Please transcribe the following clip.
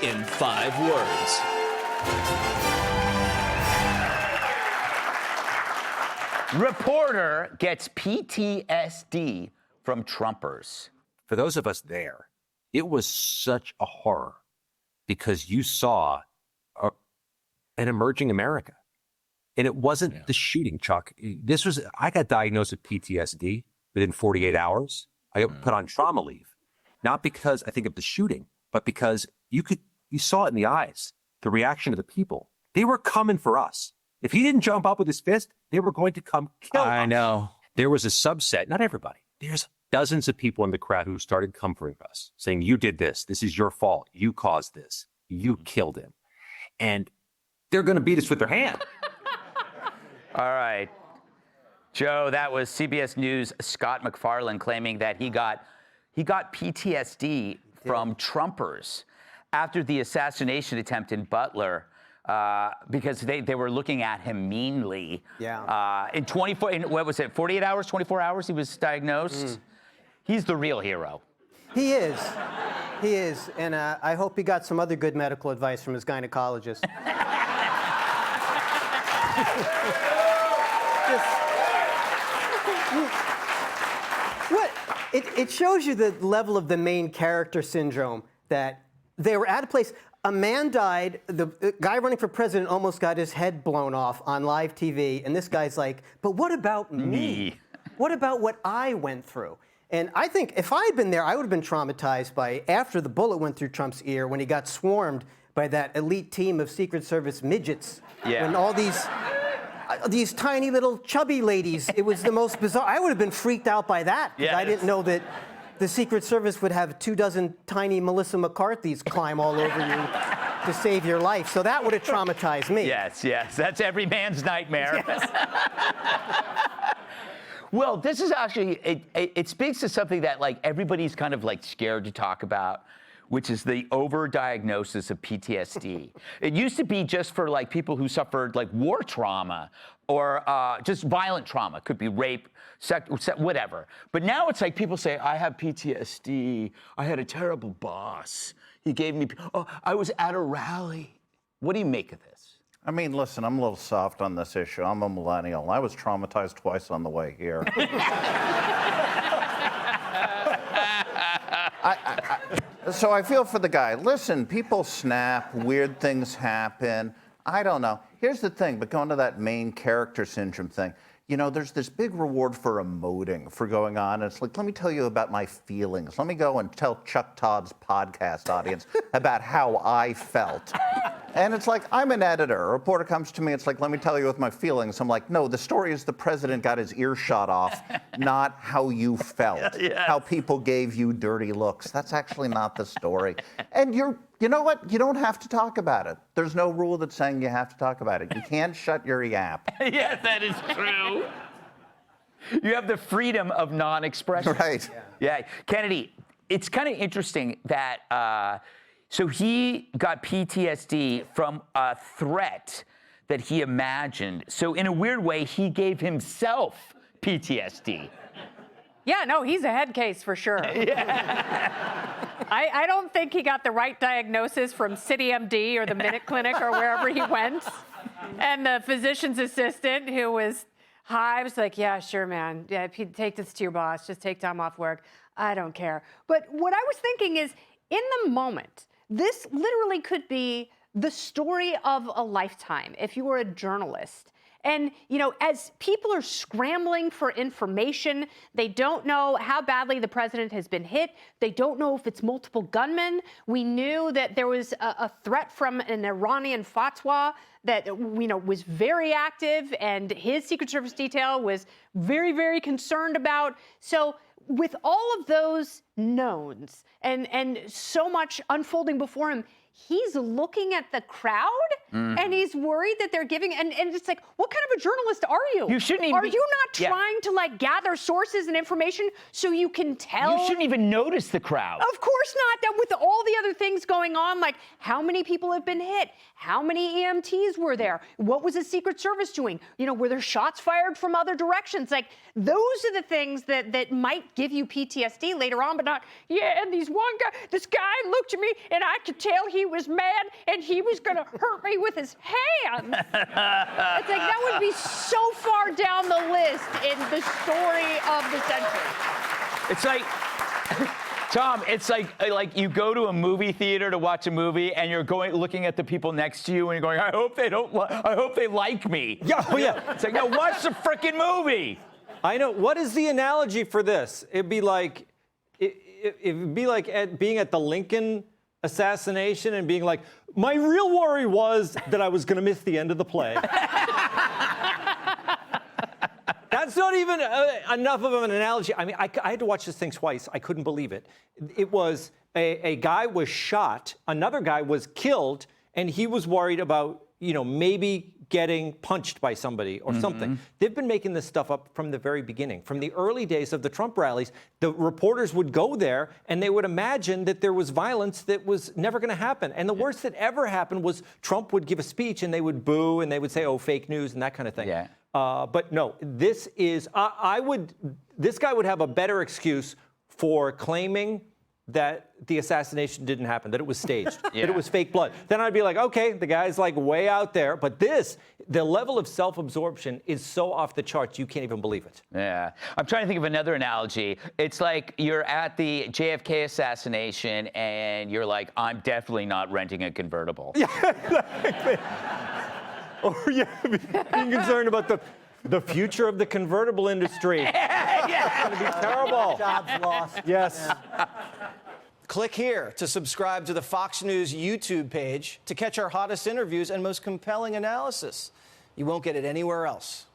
in 5 words. Reporter gets PTSD from Trumpers. For those of us there, it was such a horror because you saw an emerging America. And it wasn't the shooting, Chuck. I got diagnosed with PTSD within 48 hours. I got put on trauma leave, not because I think of the shooting, but because you saw it in the eyes, the reaction of the people. They were coming for us. If he didn't jump up with his fist, they were going to come kill us. I know. There was a subset, not everybody. There's dozens of people in the crowd who started comforting us, saying, you did this. This is your fault. You caused this. You killed him. And they're going to beat us with their hand. All right. Joe, that was CBS News Scott MacFarlane claiming that he got PTSD from Trumpers after the assassination attempt in Butler. Because they were looking at him meanly. Yeah. In 48 hours, 24 hours, he was diagnosed. He's the real hero. He is. He is. And I hope he got some other good medical advice from his gynecologist. It shows you the level of the main character syndrome that they were at a place. A man died, the guy running for president almost got his head blown off on live TV, and this guy's like, but what about me? What about what I went through? And I think if I had been there, I would have been traumatized by after the bullet went through Trump's ear when he got swarmed by that elite team of Secret Service midgets. Yeah. And all these tiny little chubby ladies, it was the most bizarre. I would have been freaked out by that. Yeah, I didn't know that the Secret Service would have 24 tiny Melissa McCarthy's climb all over you to save your life. So that would have traumatized me. Yes. That's every man's nightmare. Yes. Well, this is actually, it speaks to something that like everybody's kind of like scared to talk about, which is the overdiagnosis of PTSD. It used to be just for like people who suffered like war trauma or just violent trauma. Could be rape, whatever. But now it's like people say, I have PTSD. I had a terrible boss. He gave me, I was at a rally. What do you make of this? I mean, listen, I'm a little soft on this issue. I'm a millennial. I was traumatized twice on the way here. So I feel for the guy. Listen, people snap, weird things happen. I don't know. Here's the thing, but going to that main character syndrome thing, you know, there's this big reward for emoting, for going on. And it's like, let me tell you about my feelings. Let me go and tell Chuck Todd's podcast audience about how I felt. And it's like, I'm an editor. A reporter comes to me, it's like, let me tell you with my feelings. I'm like, no, the story is the president got his ear shot off, not how you felt, how people gave you dirty looks. That's actually not the story. And you know what? You don't have to talk about it. There's no rule that's saying you have to talk about it. You can't shut your yap. Yes, that is true. You have the freedom of non-expression. Right. Yeah. Kennedy, it's kind of interesting that, so he got PTSD from a threat that he imagined. So in a weird way, he gave himself PTSD. Yeah, no, he's a head case for sure. I don't think he got the right diagnosis from CityMD or the Minute Clinic or wherever he went. And the physician's assistant who was high was like, yeah, sure, man. Yeah, take this to your boss. Just take time off work. I don't care. But what I was thinking is, in the moment, this literally could be the story of a lifetime if you were a journalist. And, you know, as people are scrambling for information, they don't know how badly the president has been hit. They don't know if it's multiple gunmen. We knew that there was a threat from an Iranian fatwa that, you know, was very active, and his Secret Service detail was very, very concerned about. So with all of those knowns and so much unfolding before him, he's looking at the crowd and he's worried that they're giving, and it's like, what kind of a journalist are you? You shouldn't even Are you not trying to like gather sources and information so you can tell? You shouldn't even notice the crowd. Of course not. That with all the other things going on, like how many people have been hit? How many EMTs were there? What was the Secret Service doing? You know, were there shots fired from other directions? Like those are the things that might give you PTSD later on. But and this guy looked at me, and I could tell he was mad, and he was going to hurt me with his hands. It's like, that would be so far down the list in the story of the century. It's like, Tom, it's like you go to a movie theater to watch a movie, and you're looking at the people next to you, and you're going, I hope they like me. Yeah, oh yeah. It's like, no, watch the freaking movie. I know. What is the analogy for this? It'd be like being at the Lincoln assassination and being like, my real worry was that I was going to miss the end of the play. That's not even enough of an analogy. I mean, I had to watch this thing twice. I couldn't believe it. It was a guy was shot, another guy was killed, and he was worried about, maybe getting punched by somebody or something. They've been making this stuff up from the very beginning. From the early days of the Trump rallies, the reporters would go there and they would imagine that there was violence that was never going to happen. And the worst that ever happened was Trump would give a speech and they would boo and they would say, oh, fake news and that kind of thing. Yeah. But no, this is, this guy would have a better excuse for claiming that the assassination didn't happen, that it was staged, that it was fake blood. Then I'd be like, okay, the guy's like way out there. But the level of self-absorption is so off the charts, you can't even believe it. Yeah. I'm trying to think of another analogy. It's like you're at the JFK assassination and you're like, I'm definitely not renting a convertible. Yeah, exactly. Or being concerned about the future of the convertible industry. Yeah. It's going to be terrible. Jobs lost. Yes. Click here to subscribe to the Fox News YouTube page to catch our hottest interviews and most compelling analysis. You won't get it anywhere else.